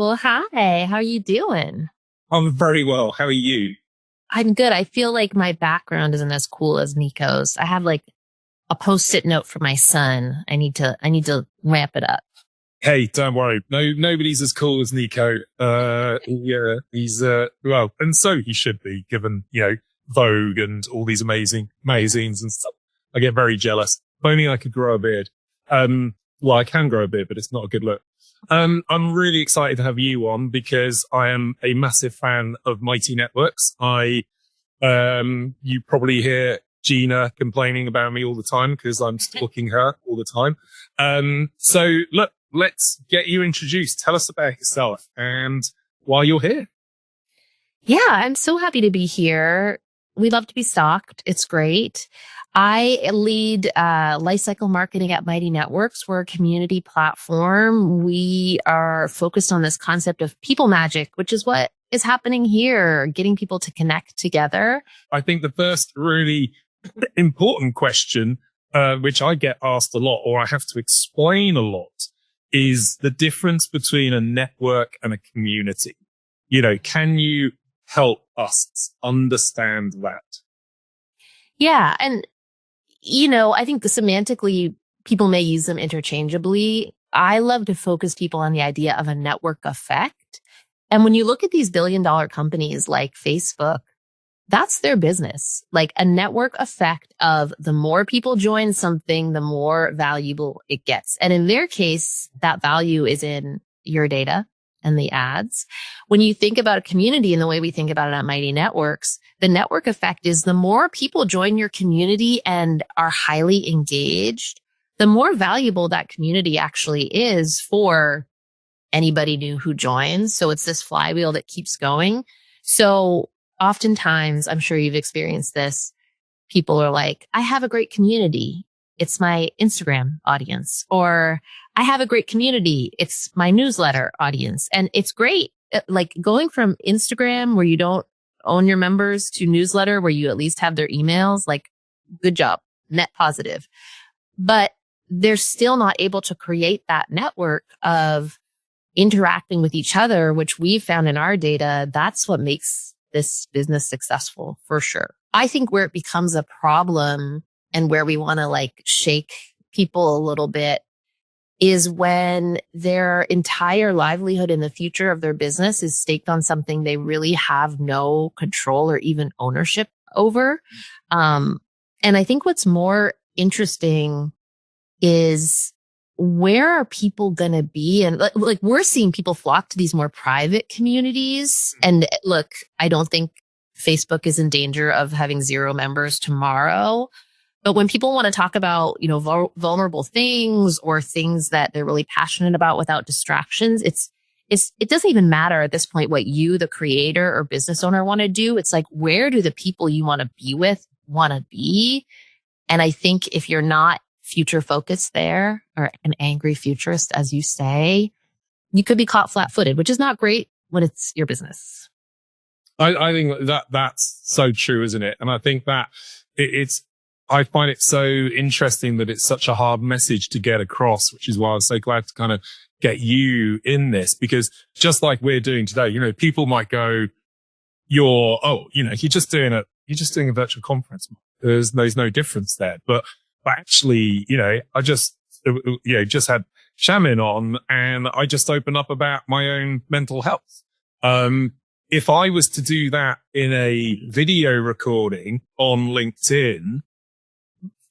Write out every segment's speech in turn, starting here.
Well, hi. How are you doing? I'm very well. How are you? I'm good. I feel like my background isn't as cool as Nico's. I have like a post-it note for my son. I need to ramp it up. Hey, don't worry. No, nobody's as cool as Nico. Yeah, he's, well, and so he should be given, Vogue and all these amazing magazines and stuff. I get very jealous. If only I could grow a beard. Well, I can grow a beard, but it's not a good look. I'm really excited to have you on because I am a massive fan of Mighty Networks. You probably hear Gina complaining about me all the time because I'm stalking her all the time. So look, let's get you introduced. Tell us about yourself and why you're here. Yeah, I'm so happy to be here. We love to be stalked. It's great. I lead lifecycle marketing at Mighty Networks. We're a community platform. We are focused on this concept of people magic, which is what is happening here, getting people to connect together. I think the first really important question, which I get asked a lot or I have to explain a lot, is the difference between a network and a community. Can you help us understand that? Yeah. And I think semantically, people may use them interchangeably. I love to focus people on the idea of a network effect. And when you look at these billion-dollar companies like Facebook, that's their business, like a network effect of the more people join something, the more valuable it gets. And in their case, that value is in your data and the ads. When you think about a community and the way we think about it at Mighty Networks, the network effect is the more people join your community and are highly engaged, the more valuable that community actually is for anybody new who joins. So it's this flywheel that keeps going. So oftentimes, I'm sure you've experienced this, people are like, I have a great community. It's my Instagram audience. Or I have a great community. It's my newsletter audience. And it's great. Like going from Instagram where you don't own your members to newsletter where you at least have their emails, like good job, net positive. But they're still not able to create that network of interacting with each other, which we've found in our data. That's what makes this business successful for sure. I think where it becomes a problem and where we want to like shake people a little bit is when their entire livelihood in the future of their business is staked on something they really have no control or even ownership over. And I think what's more interesting is where are people going to be? And like we're seeing people flock to these more private communities. And look, I don't think Facebook is in danger of having zero members tomorrow. But when people want to talk about, vulnerable things or things that they're really passionate about without distractions, it doesn't even matter at this point what you, the creator or business owner, want to do. It's like, where do the people you want to be with want to be? And I think if you're not future focused there, or an angry futurist, as you say, you could be caught flat footed, which is not great when it's your business. I think that's so true, isn't it? And I think that I find it so interesting that it's such a hard message to get across, which is why I was so glad to kind of get you in this, because just like we're doing today, people might go, you're just doing a virtual conference. There's no difference there. But actually, I just had Shaman on and I just opened up about my own mental health. If I was to do that in a video recording on LinkedIn,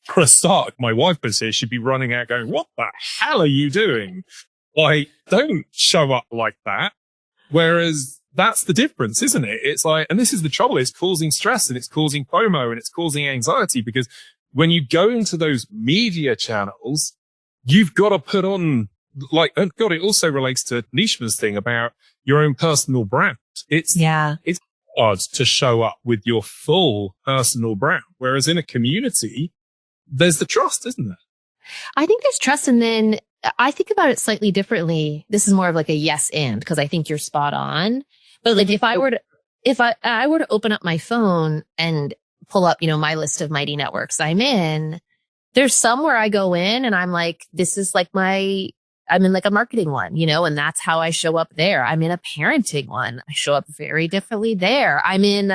for a start, my wife was here. She'd be running out going, what the hell are you doing? Like, don't show up like that. Whereas that's the difference, isn't it? It's like, and this is the trouble, it's causing stress and it's causing FOMO and it's causing anxiety, because when you go into those media channels, you've got to put on, like, and God, it also relates to Nishma's thing about your own personal brand. It's hard to show up with your full personal brand. Whereas in a community, there's the trust, isn't there? I think there's trust. And then I think about it slightly differently. This is more of like a yes and, because I think you're spot on. But like if I were to open up my phone and pull up, my list of Mighty Networks I'm in, there's some where I go in and I'm like, this is like my I'm in like a marketing one, and that's how I show up there. I'm in a parenting one. I show up very differently there. I'm in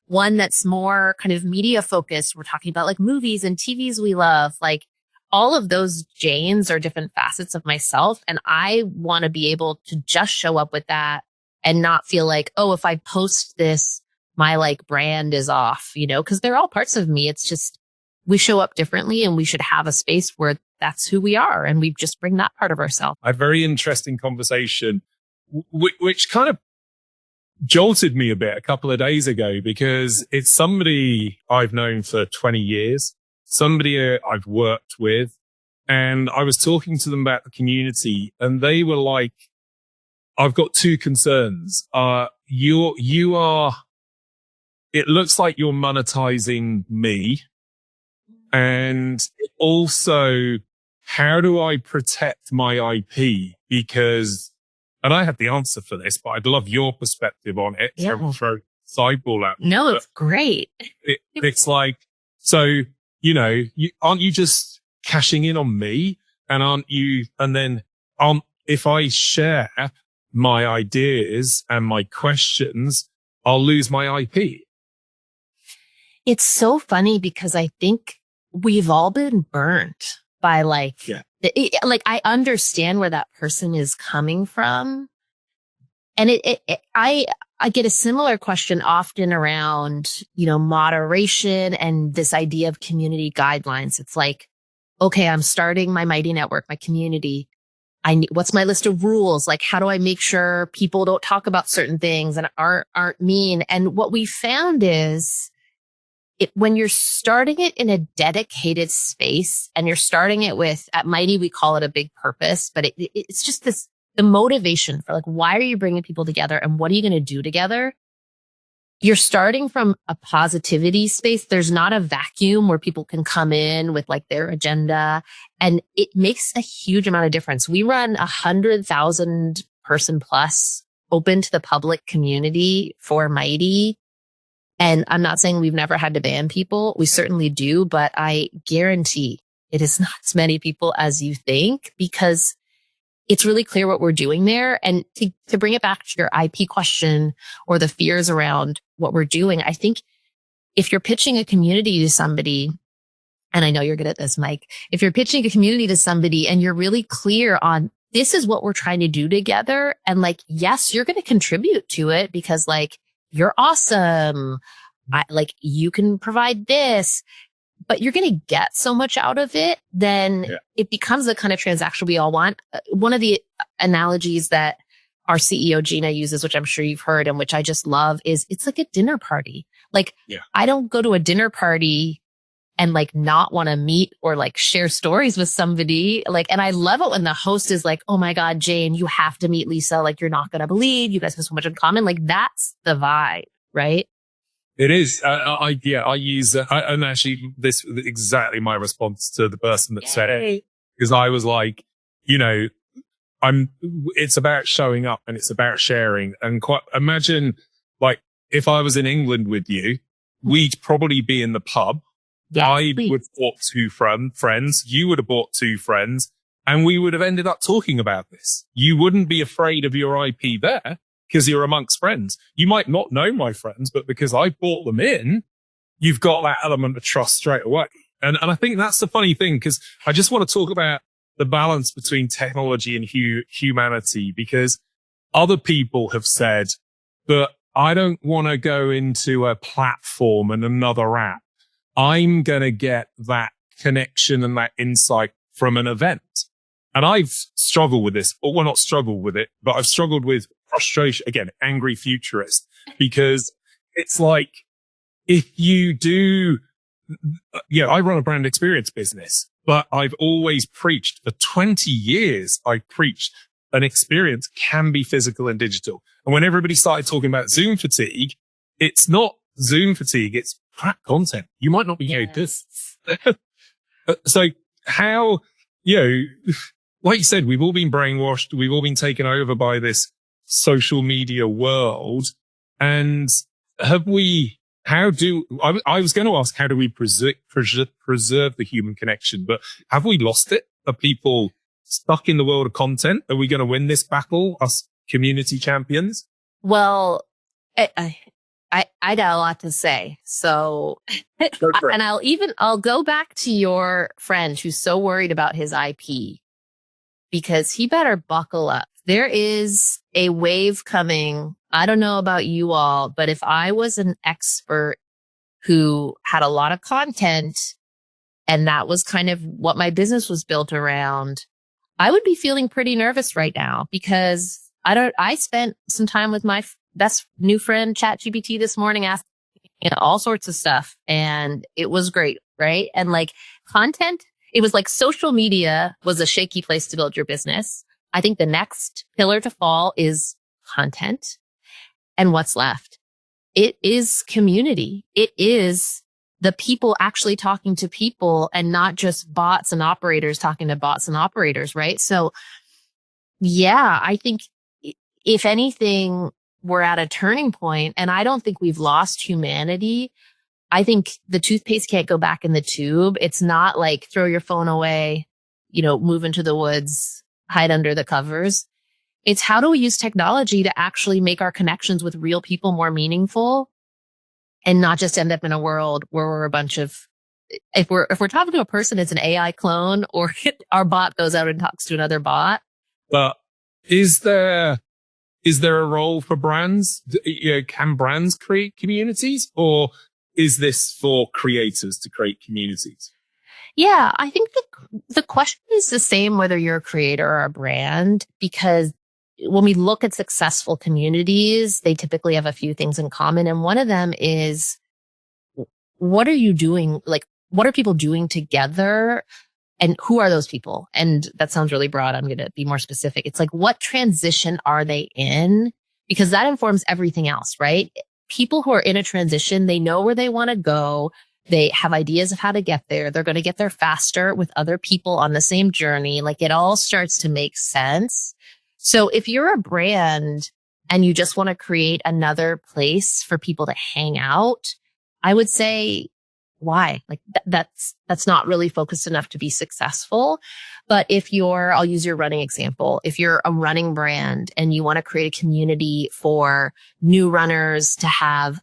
one that's more kind of media focused. We're talking about like movies and TVs we love. Like all of those Janes are different facets of myself. And I want to be able to just show up with that and not feel like, oh, if I post this, my like brand is off, because they're all parts of me. It's just, we show up differently and we should have a space where that's who we are. And we just bring that part of ourselves. A very interesting conversation, which kind of jolted me a bit a couple of days ago, because it's somebody I've known for 20 years, somebody I've worked with. And I was talking to them about the community and they were like, I've got two concerns. You are, it looks like you're monetizing me. And also, how do I protect my IP? Because, and I had the answer for this, but I'd love your perspective on it. Yeah. To throw sideball at me. No, it's great. It's like, so, aren't you just cashing in on me? And if I share my ideas and my questions, I'll lose my IP. It's so funny because I think we've all been burnt by I understand where that person is coming from. And I get a similar question often around, moderation and this idea of community guidelines. It's like, okay, I'm starting my Mighty Network, my community. What's my list of rules? Like, how do I make sure people don't talk about certain things and aren't mean? And what we found is, when you're starting it in a dedicated space and you're starting it with, at Mighty, we call it a big purpose, but it's just the motivation for like, why are you bringing people together and what are you going to do together? You're starting from a positivity space. There's not a vacuum where people can come in with like their agenda, and it makes a huge amount of difference. We run 100,000 person plus open to the public community for Mighty. And I'm not saying we've never had to ban people. We certainly do, but I guarantee it is not as many people as you think, because it's really clear what we're doing there. And to bring it back to your IP question or the fears around what we're doing, I think if you're pitching a community to somebody, and I know you're good at this, Mike, if you're pitching a community to somebody and you're really clear on this is what we're trying to do together, and like, yes, you're going to contribute to it because like, you're awesome. You can provide this, but you're going to get so much out of it. Then it becomes the kind of transaction we all want. One of the analogies that our CEO Gina uses, which I'm sure you've heard and which I just love, is it's like a dinner party. Like, I don't go to a dinner party and like not want to meet or like share stories with somebody. Like, and I love it when the host is like, oh my God, Jane, you have to meet Lisa. Like, you're not going to believe you guys have so much in common. Like, that's the vibe, right? It is. I use, and actually this was exactly my response to the person that said it, because I was like, it's about showing up and it's about sharing. And imagine like if I was in England with you, we'd probably be in the pub. I would have bought two friends. You would have bought two friends, and we would have ended up talking about this. You wouldn't be afraid of your IP there because you're amongst friends. You might not know my friends, but because I brought them in, you've got that element of trust straight away. And I think that's the funny thing, because I just want to talk about the balance between technology and humanity, because other people have said, but I don't want to go into a platform and another app. I'm going to get that connection and that insight from an event. And I've struggled with this, or well, not struggled with it, but I've struggled with frustration, again, angry futurist, because it's like, if you do, I run a brand experience business, but I've always preached for 20 years. I preached an experience can be physical and digital. And when everybody started talking about Zoom fatigue, it's not Zoom fatigue. It's crap content. You might not be good. So how, like you said, we've all been brainwashed. We've all been taken over by this social media world. And I was going to ask, how do we preserve the human connection? But have we lost it? Are people stuck in the world of content? Are we going to win this battle, us community champions? Well, I got a lot to say. So, and I'll go back to your friend who's so worried about his IP, because he better buckle up. There is a wave coming. I don't know about you all, but if I was an expert who had a lot of content and that was kind of what my business was built around, I would be feeling pretty nervous right now, because I spent some time with my best new friend, ChatGPT, this morning, asking all sorts of stuff, and it was great. Right. And like content, it was like social media was a shaky place to build your business. I think the next pillar to fall is content. And what's left? It is community. It is the people actually talking to people, and not just bots and operators talking to bots and operators, right? So yeah, I think if anything, we're at a turning point, and I don't think we've lost humanity. I think the toothpaste can't go back in the tube. It's not like throw your phone away, move into the woods, hide under the covers. It's how do we use technology to actually make our connections with real people more meaningful, and not just end up in a world where we're a bunch of, if we're talking to a person, it's an AI clone, or our bot goes out and talks to another bot. But is there a role for brands? Can brands create communities, or is this for creators to create communities? Yeah, I think the question is the same whether you're a creator or a brand, because when we look at successful communities, they typically have a few things in common. And one of them is, what are you doing? Like, what are people doing together? And who are those people? And that sounds really broad. I'm going to be more specific. It's like, what transition are they in? Because that informs everything else, right? People who are in a transition, they know where they want to go. They have ideas of how to get there. They're going to get there faster with other people on the same journey. Like, it all starts to make sense. So if you're a brand and you just want to create another place for people to hang out, I would say, why? Like that's not really focused enough to be successful. But if I'll use your running example. If you're a running brand and you want to create a community for new runners to have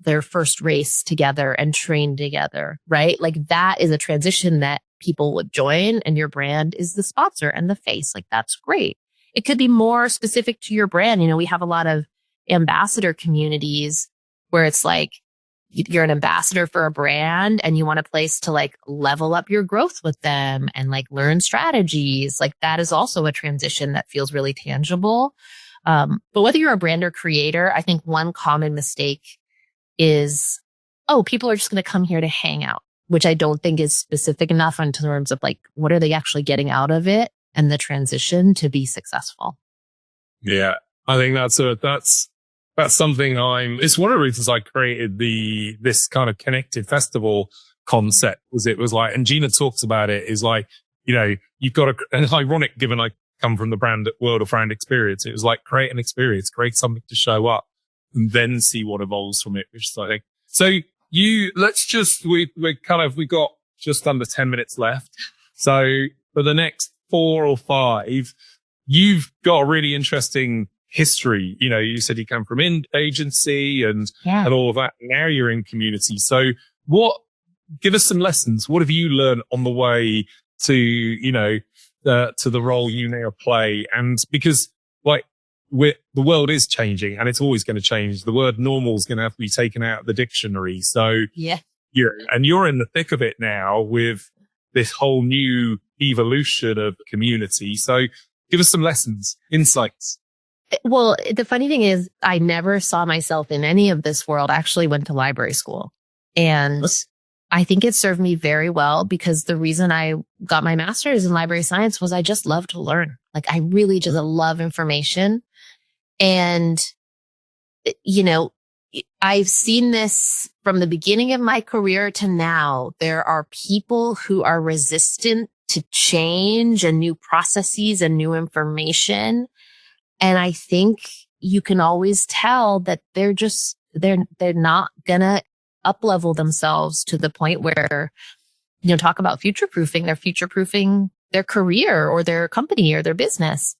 their first race together and train together, right? Like, that is a transition that people would join, and your brand is the sponsor and the face. Like, that's great. It could be more specific to your brand. We have a lot of ambassador communities where it's like, you're an ambassador for a brand and you want a place to like level up your growth with them and like learn strategies. Like, that is also a transition that feels really tangible. But whether you're a brand or creator, I think one common mistake is, people are just going to come here to hang out, which I don't think is specific enough in terms of like, what are they actually getting out of it and the transition to be successful. Yeah, I think that's something it's one of the reasons I created this kind of connected festival concept. It was like, and Gina talks about it, is like, you've got and it's ironic given I come from the world of brand experience. It was like, create an experience, create something to show up, and then see what evolves from it, which is I think. So we got just under 10 minutes left. So for the next 4 or 5, you've got a really interesting history. You said you come from agency and all of that. Now you're in community. So give us some lessons. What have you learned on the way to, to the role you now play? And because the world is changing and it's always going to change. The word normal is going to have to be taken out of the dictionary. So and you're in the thick of it now with this whole new evolution of community. So give us some lessons, insights. Well, the funny thing is, I never saw myself in any of this world. I actually went to library school, and I think it served me very well, because the reason I got my master's in library science was I just love to learn. Like, I really just love information. And, I've seen this from the beginning of my career to now. There are people who are resistant to change and new processes and new information. And I think you can always tell that they're not gonna up-level themselves to the point where, talk about future-proofing. They're future-proofing their career or their company or their business.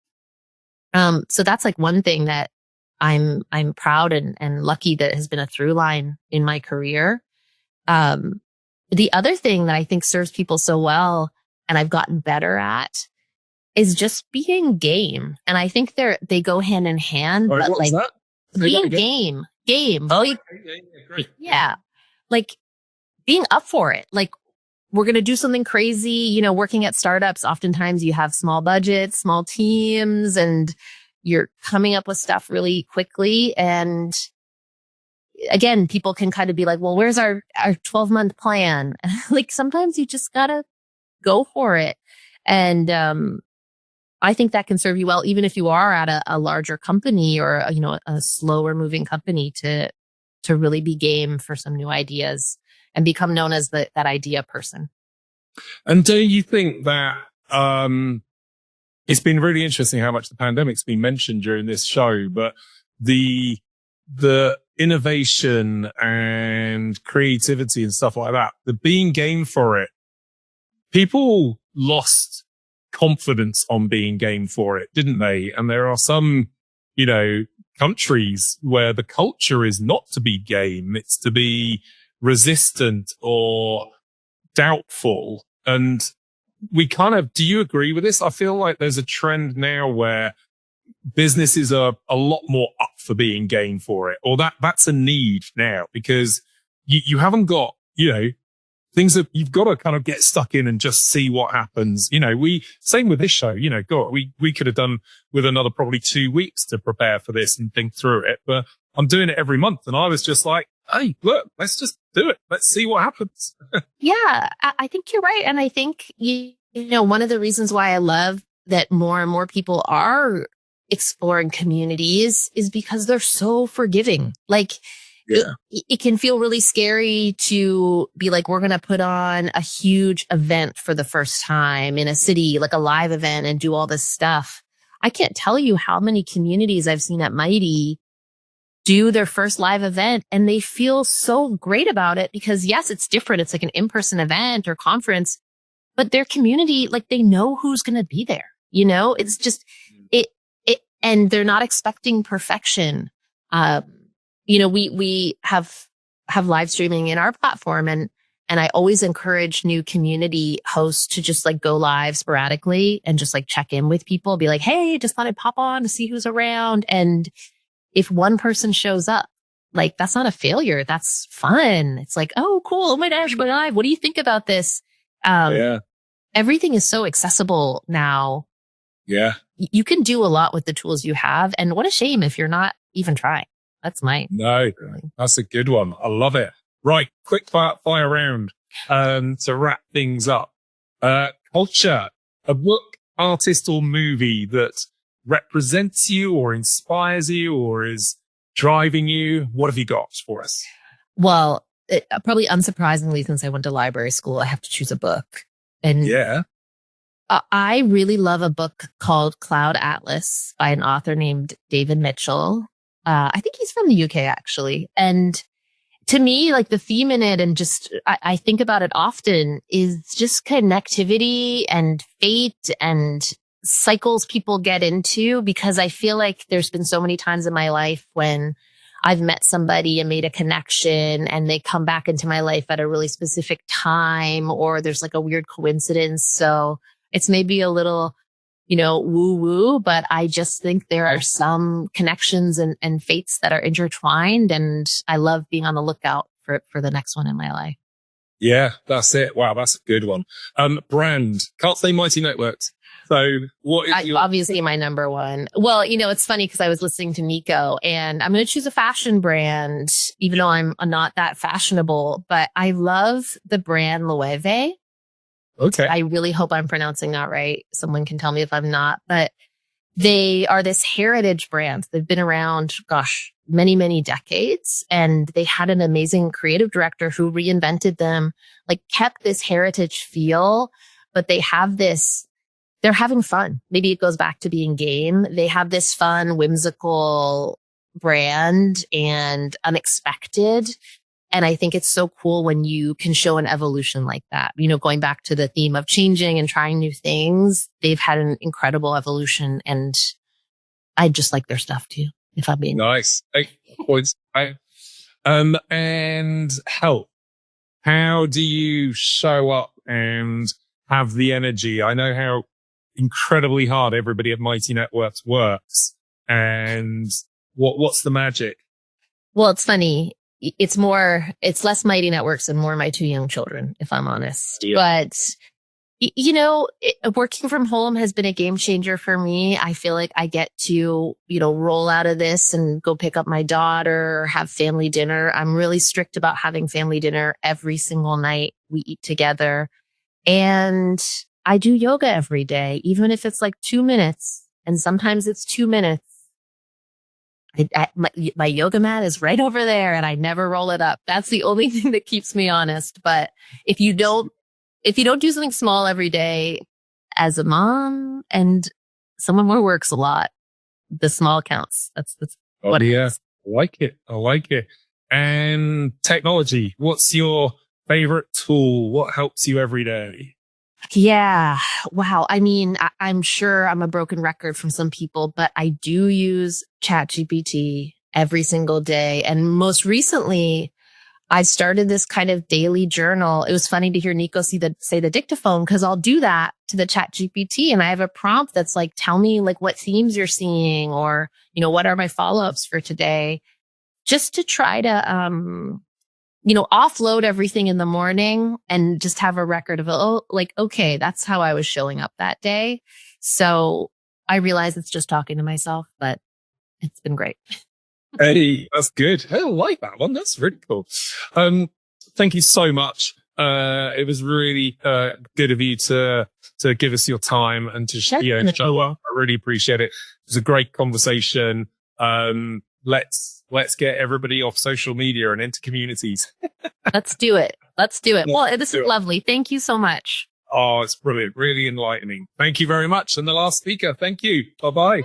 So that's like one thing that I'm proud and lucky that has been a through line in my career. The other thing that I think serves people so well and I've gotten better at is just being game. And I think they go hand in hand, All right, but what was like that? being game. Oh, Like, yeah, great. yeah, like being up for it. Like we're going to do something crazy. Working at startups, oftentimes you have small budgets, small teams, and you're coming up with stuff really quickly. And again, people can kind of be like, well, where's our 12-month plan? Like sometimes you just gotta go for it. And, I think that can serve you well, even if you are at a larger company or, a slower moving company to really be game for some new ideas and become known as that idea person. And do you think that, it's been really interesting how much the pandemic's been mentioned during this show, but the innovation and creativity and stuff like that, the being game for it, people lost confidence on being game for it, didn't they? And there are some, countries where the culture is not to be game. It's to be resistant or doubtful. And do you agree with this? I feel like there's a trend now where businesses are a lot more up for being game for it, or that's a need now because you haven't got, things that you've got to kind of get stuck in and just see what happens. Same with this show, we could have done with another probably 2 weeks to prepare for this and think through it, but I'm doing it every month. And I was just like, hey, look, let's just do it. Let's see what happens. Yeah, I think you're right. And I think, one of the reasons why I love that more and more people are exploring communities is because they're so forgiving. Like, yeah. it can feel really scary to be like, we're going to put on a huge event for the first time in a city, like a live event and do all this stuff. I can't tell you how many communities I've seen at Mighty do their first live event and they feel so great about it because yes, it's different. It's like an in-person event or conference, but their community, like they know who's going to be there. It's just and they're not expecting perfection. We have live streaming in our platform and I always encourage new community hosts to just like go live sporadically and just like check in with people, be like, hey, just thought I'd pop on to see who's around. And if one person shows up, like that's not a failure. That's fun. It's like, oh, cool. Oh my gosh, we're live. What do you think about this? Everything is so accessible now. Yeah. You can do a lot with the tools you have. And what a shame if you're not even trying. That's No, that's a good one. I love it. Right. Quick fire round, to wrap things up. Culture, a book, artist or movie that represents you or inspires you or is driving you. What have you got for us? Well, probably unsurprisingly, since I went to library school, I have to choose a book. And yeah. I really love a book called Cloud Atlas by an author named David Mitchell. I think he's from the UK actually. And to me, like the theme in it and just, I think about it often is just connectivity and fate and cycles people get into, because I feel like there's been so many times in my life when I've met somebody and made a connection and they come back into my life at a really specific time, or there's like a weird coincidence. So it's maybe a little, woo woo, but I just think there are some connections and fates that are intertwined. And I love being on the lookout for the next one in my life. Yeah, that's it. Wow. That's a good one. Brand, can't say Mighty Networks. So what is obviously my number one? Well, it's funny because I was listening to Nico and I'm going to choose a fashion brand, even though I'm not that fashionable, but I love the brand Loewe. Okay. I really hope I'm pronouncing that right. Someone can tell me if I'm not, but they are this heritage brand. They've been around, many, many decades. And they had an amazing creative director who reinvented them, like kept this heritage feel, but they have this, they're having fun. Maybe it goes back to being game. They have this fun, whimsical brand and unexpected. And I think it's so cool when you can show an evolution like that. You know, going back to the theme of changing and trying new things, they've had an incredible evolution, and I just like their stuff too, if I'm being nice. Points. And health. How do you show up and have the energy? I know how incredibly hard everybody at Mighty Networks works. And what's the magic? Well, it's funny. It's less Mighty Networks and more my two young children, if I'm honest. Yeah. But, you know, working from home has been a game changer for me. I feel like I get to, you know, roll out of this and go pick up my daughter or have family dinner. I'm really strict about having family dinner every single night. We eat together, and I do yoga every day, even if it's like 2 minutes. And sometimes it's 2 minutes. My yoga mat is right over there, and I never roll it up. That's the only thing that keeps me honest. But if you don't do something small every day as a mom and someone who works a lot, the small counts. That's what it is. I like it. And technology. What's your favorite tool? What helps you every day? Yeah. Wow. I mean, I'm sure I'm a broken record from some people, but I do use ChatGPT every single day. And most recently, I started this kind of daily journal. It was funny to hear Nico say the dictaphone, because I'll do that to the ChatGPT, and I have a prompt that's like, tell me like what themes you're seeing, or, you know, what are my follow-ups for today, just to try to, you know, offload everything in the morning and just have a record of, okay, that's how I was showing up that day. So I realize it's just talking to myself, but it's been great. Hey, that's good. I like that one. That's really cool. Thank you so much. It was really good of you to give us your time and to show up. I really appreciate it. It was a great conversation. Let's get everybody off social media and into communities. Let's do it. Well, this is lovely. Thank you so much. Oh, it's brilliant. Really enlightening. Thank you very much. And the last speaker, thank you. Bye-bye.